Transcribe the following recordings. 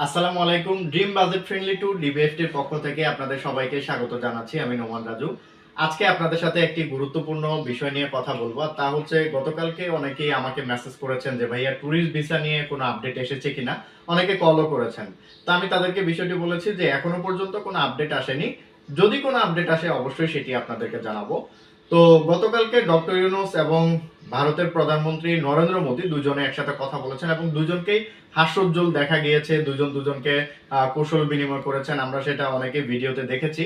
আসসালামু আলাইকুম। Dream budget friendly two ডিবিএফটির পক্ষ থেকে আপনাদের সবাইকে স্বাগত জানাচ্ছি। আমি নোমান রাজু। আজকে আপনাদের সাথে একটি গুরুত্বপূর্ণ বিষয় নিয়ে কথা বলবো। তা হচ্ছে গতকালকে অনেকেই আমাকে মেসেজ করেছেন যে ভাইয়া ট্যুরিস্ট ভিসা নিয়ে কোনো আপডেট এসেছে কিনা? অনেকে কলও করেছেন। তো আমি তাদেরকে বিষয়টি বলেছি যে এখনো পর্যন্ত কোনো আপডেট আসেনি। যদি কোনো আপডেট আসে অবশ্যই সেটি আপনাদেরকে জানাবো। তো গতকালকে ডক্টর ইউনূস এবং ভারতের প্রধানমন্ত্রী নরেন্দ্র মোদী দুজনে একসাথে কথা বলেছেন এবং দুজনকেই হাস্যোজ্জ্বল দেখা গিয়েছে। দুজন দুজনকে কৌশল বিনিময় করেছেন। আমরা সেটা অনেকে ভিডিওতে দেখেছি।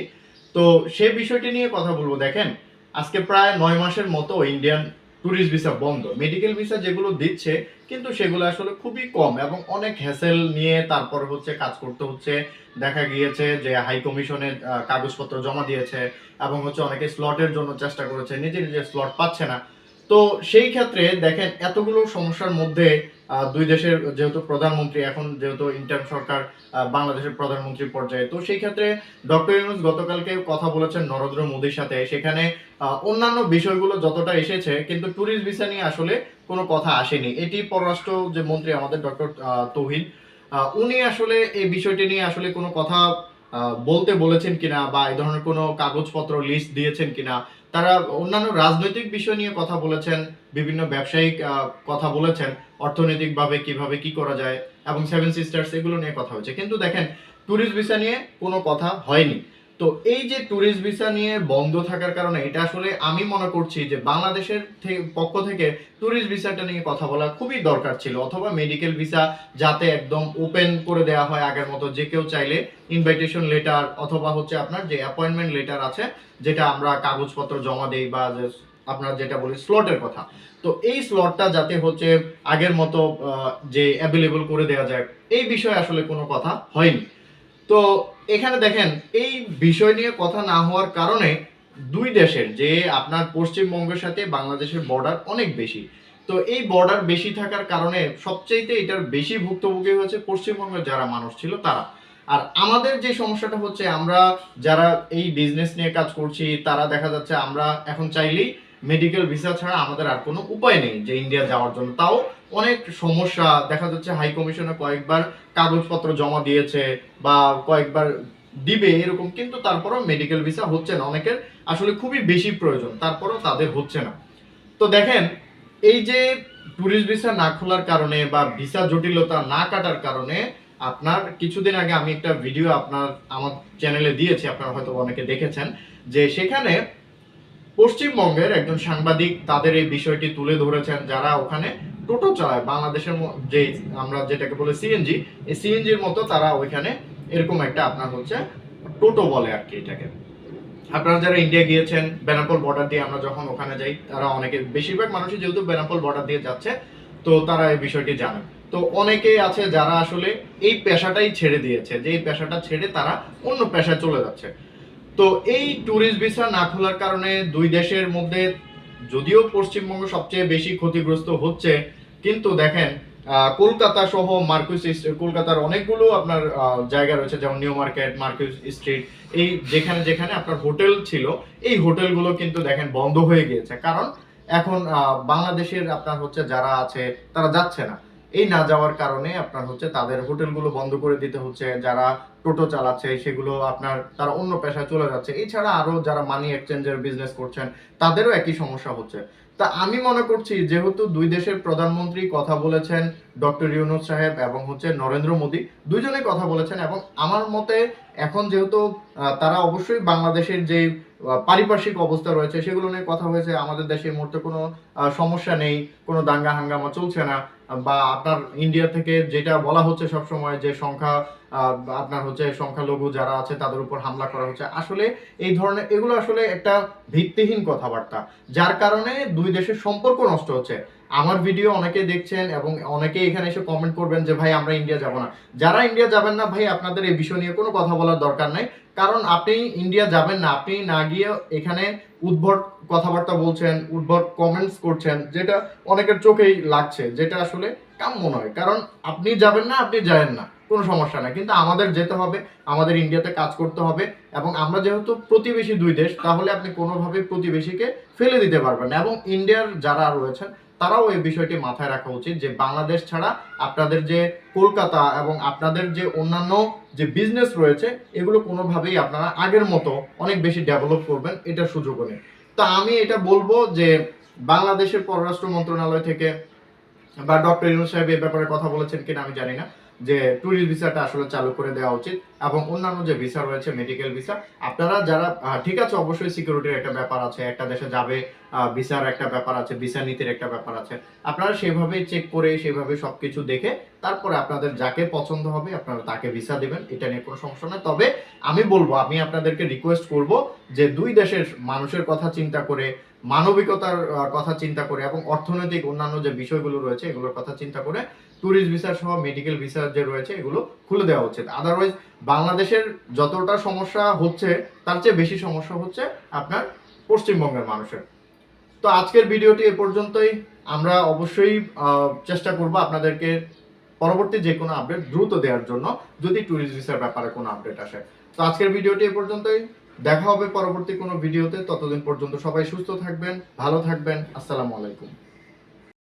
তো সে বিষয়টি নিয়ে কথা বলবো। দেখেন, আজকে প্রায় ৯ মাসের মতো ইন্ডিয়ান ট্যুরিস্ট ভিসা বন্ধ। মেডিকেল ভিসা যেগুলো দিচ্ছে কিন্তু সেগুলো আসলে খুবই কম এবং অনেক হ্যাসেল নিয়ে তারপর হচ্ছে কাজ করতে হচ্ছে। দেখা গিয়েছে যে হাই কমিশনে কাগজপত্র জমা দিয়েছে এবং হচ্ছে অনেকে স্লটের জন্য চেষ্টা করেছে, নিজে নিজে স্লট পাচ্ছে না। তো সেই ক্ষেত্রে দেখেন এতগুলো সমস্যার মধ্যে দুই দেশের যেহেতু প্রধানমন্ত্রী এখন যেহেতু ইন্টার্ম সরকার বাংলাদেশের প্রধানমন্ত্রী পর্যায়ে, তো সেই ক্ষেত্রে ডক্টর ইউনূস গতকালকে কথা বলেছেন নরেন্দ্র মোদীর সাথে। সেখানে অন্যান্য বিষয়গুলো যতটা এসেছে কিন্তু ট্যুরিস্ট ভিসা নিয়ে আসলে কোনো কথা আসেনি। এটি পররাষ্ট্র যে মন্ত্রী আমাদের ডক্টর তৌহিদ, উনি আসলে এই বিষয়টি নিয়ে আসলে কোনো কথা বলতে বলেছেন কিনা বা এই ধরনের কোনো কাগজপত্র লিস্ট দিয়েছেন কিনা। তারা অন্যান্য রাজনৈতিক বিষয় নিয়ে কথা বলেছেন, বিভিন্ন ব্যবসায়িক কথা বলেছেন, অর্থনৈতিকভাবে কিভাবে কি করা যায় এবং সেভেন সিস্টার্স এগুলো নিয়ে কথা হয়েছে। কিন্তু দেখেন ট্যুরিস্ট ভিসা নিয়ে কোনো কথা হয়নি। তো এই যে ট্যুরিস্ট ভিসা নিয়ে বন্ধ থাকার কারণে এটা আসলে আমি মনে করছি যে বাংলাদেশের পক্ষ থেকে ট্যুরিস্ট ভিসাটা নিয়ে কথা বলা খুবই দরকার ছিল, অথবা মেডিকেল ভিসা যাতে একদম ওপেন করে দেওয়া হয় আগের মতো, যে কেউ চাইলে ইনভাইটেশন লেটার অথবা হচ্ছে আপনার যে অ্যাপয়েন্টমেন্ট লেটার আছে, যেটা আমরা কাগজপত্র জমা দেই বা আপনার যেটা বলি স্লটের কথা, তো এই স্লটটা যাতে হচ্ছে আগের মতো যে অ্যাভেলেবল করে দেওয়া যায়, এই বিষয়ে আসলে কোনো কথা হয়নি। তো এখানে দেখেন এই বিষয় নিয়ে কথা না হওয়ার কারণে দুই দেশের যে আপনার পশ্চিমবঙ্গের সাথে বাংলাদেশের বর্ডার অনেক বেশি। তো এই বর্ডার বেশি থাকার কারণে সবচাইতে এটার বেশি ভুক্তভোগী হচ্ছে পশ্চিমবঙ্গের যারা মানুষ ছিল তারা। আর আমাদের যে সমস্যাটা হচ্ছে, আমরা যারা এই বিজনেস নিয়ে কাজ করছি তারা দেখা যাচ্ছে আমরা এখন চাইলেই মেডিকেল ভিসা ছাড়া আমাদের আর কোনো উপায় নেই যে ইন্ডিয়া যাওয়ার জন্য। তাও অনেক সমস্যা দেখা যাচ্ছে, হাই কমিশনে কয়েকবার কাগজপত্র জমা দিয়েছে বা কয়েকবার দিবে এরকম, কিন্তু তারপরও মেডিকেল ভিসা হচ্ছে না। অনেকের আসলে খুবই বেশি প্রয়োজন, তারপরও তাদের হচ্ছে না। তো দেখেন এই যে ট্যুরিস্ট ভিসা না খোলার কারণে বা ভিসা জটিলতা না কাটার কারণে, আপনার কিছুদিন আগে আমি একটা ভিডিও আমার চ্যানেলে দিয়েছি, আপনারা হয়তো অনেকে দেখেছেন, যে সেখানে পশ্চিমবঙ্গের একজন সাংবাদিক তাদের এই বিষয়টি তুলে ধরেছেন, যারা ওখানে টোটো চালায় বাংলাদেশের যে আমরা যেটাকে বলে সিএনজি, এই সিএনজির মতো তারা ওইখানে এরকম একটা আপনার হচ্ছে টোটো বলে আর কি এটাকে। আপনারা যারা ইন্ডিয়া গিয়েছেন, বেনাপোল বর্ডার দিয়ে আমরা যখন ওখানে যাই, তারা অনেকে বেশিরভাগ মানুষই যেহেতু বেনাপোল বর্ডার দিয়ে যাচ্ছে, তো তারা এই বিষয়টি জানেন। তো অনেকেই আছে যারা আসলে এই পেশাটাই ছেড়ে দিয়েছে, যে এই পেশাটা ছেড়ে তারা অন্য পেশায় চলে যাচ্ছে। তো এই ট্যুরিস্ট ভিসা না খোলার কারণে দুই দেশের মধ্যে যদিও পশ্চিমবঙ্গ সবচেয়ে বেশি ক্ষতিগ্রস্ত হচ্ছে, কিন্তু দেখেন কলকাতা সহ কলকাতার অনেকগুলো আপনার জায়গা রয়েছে, যেমন নিউ মার্কেট, মার্কুইস স্ট্রিট, এই যেখানে যেখানে আপনার হোটেল ছিল, এই হোটেলগুলো কিন্তু দেখেন বন্ধ হয়ে গিয়েছে। কারণ এখন বাংলাদেশের আপনার হচ্ছে যারা আছে তারা যাচ্ছে না। এই না যাওয়ার কারণে আপনার হচ্ছে তাদের হোটেলগুলো বন্ধ করে দিতে হচ্ছে। যারা টোটো চালাচ্ছে সেগুলো আপনার তারা অন্য পেশায় চলে যাচ্ছে। এছাড়া আরো যারা মানি এক্সচেঞ্জের বিজনেস করছেন তাদেরও একই সমস্যা হচ্ছে। তা আমি মনে করছি যেহেতু দুই দেশের প্রধানমন্ত্রী কথা বলেছেন, ডক্টর ইউনূস সাহেব এবং হচ্ছে নরেন্দ্র মোদী দুইজনে কথা বলেছেন, এবং আমার মতে এখন যেহেতু তারা অবশ্যই বাংলাদেশের যে পারিপার্শ্বিক অবস্থা রয়েছে সেগুলো নিয়ে কথা হয়েছে। আমাদের দেশে এই মুহূর্তে কোনো সমস্যা নেই, কোনো দাঙ্গা হাঙ্গামা চলছে না। বা আপনার ইন্ডিয়া থেকে যেটা বলা হচ্ছে সব সময় যে সংখ্যা আপনার হচ্ছে সংখ্যালঘু যারা আছে তাদের উপর হামলা করা হচ্ছে, আসলে এই ধরনের এগুলো আসলে একটা ভিত্তিহীন কথাবার্তা, যার কারণে দুই দেশের সম্পর্ক নষ্ট হচ্ছে। আমার ভিডিও অনেকে দেখছেন এবং অনেকে এখানে এসে কমেন্ট করবেন যে ভাই আমরা ইন্ডিয়া যাব না। যারা ইন্ডিয়া যাবেন না ভাই, আপনাদের এই বিষয় নিয়ে কোনো কথা বলার দরকার নাই। কারণ আপনি ইন্ডিয়া যাবেন না, আপনি না গিয়ে এখানে উদ্ভট কথাবার্তা বলছেন, উদ্ভট কমেন্টস করছেন, যেটা অনেকের চোখেই লাগছে, যেটা আসলে কাম্য নয়। কারণ আপনি যাবেন না, আপনি যাবেন না, কোনো সমস্যা নাই, কিন্তু আমাদের যেতে হবে, আমাদের ইন্ডিয়াতে কাজ করতে হবে। এবং আমরা যেহেতু প্রতিবেশী দুই দেশ, তাহলে আপনি কোনোভাবে প্রতিবেশীকে ফেলে দিতে পারবেন না। এবং ইন্ডিয়ার যারা রয়েছেন তারাও এই বিষয়টি মাথায় রাখা উচিত যে বাংলাদেশ ছাড়া আপনাদের যে কলকাতা এবং আপনাদের যে অন্যান্য যে বিজনেস রয়েছে এগুলো কোনোভাবেই আপনারা আগের মতো অনেক বেশি ডেভেলপ করবেন, এটার সুযোগও নেই। তো আমি এটা বলবো যে বাংলাদেশের পররাষ্ট্র মন্ত্রণালয় থেকে বা ডক্টর ইউনূস সাহেব এই ব্যাপারে কথা বলেছেন কিনা আমি জানি না, যে ট্যুরিস্ট ভিসাটা আসলে চালু করে দেওয়া উচিত এবং অন্যান্য যে ভিসা রয়েছে মেডিকেল ভিসা আপনারা যারা ঠিক আছে অবশ্যই সিকিউরিটির একটা ব্যাপার আছে, একটা দেশে যাবে ভিসার একটা ব্যাপার আছে, ভিসা নীতির একটা ব্যাপার আছে, আপনারা সেভাবে চেক করে সেভাবে সবকিছু দেখে তারপরে আপনাদের যাকে পছন্দ হবে আপনারা তাকে ভিসা দিবেন, এটা নিয়ে কোনো সমস্যা নয়। তবে আমি বলবো, আমি আপনাদেরকে রিকোয়েস্ট করব যে দুই দেশের মানুষের কথা চিন্তা করে, মানবিকতার কথা চিন্তা করে এবং অর্থনৈতিক অন্যান্য যে বিষয়গুলো রয়েছে এগুলোর কথা চিন্তা করে ট্যুরিস্ট ভিসা সহ মেডিকেল ভিসা যে রয়েছে এগুলো খুলে দেওয়া উচিত। আদারওয়াইজ বাংলাদেশের যতটা সমস্যা হচ্ছে তার চেয়ে বেশি সমস্যা হচ্ছে আপনার পশ্চিমবঙ্গের মানুষের। তো আজকের ভিডিওটি এ পর্যন্তই। আমরা অবশ্যই চেষ্টা করব আপনাদেরকে পরবর্তী যে কোনো আপডেট দ্রুত দেওয়ার জন্য যদি ট্যুরিস্ট ভিসার ব্যাপারে কোনো আপডেট আসে। তো আজকের ভিডিওটি এ পর্যন্তই, দেখা হবে পরবর্তী কোনো ভিডিওতে। ততদিন পর্যন্ত সবাই সুস্থ থাকবেন, ভালো থাকবেন। আসসালামু আলাইকুম।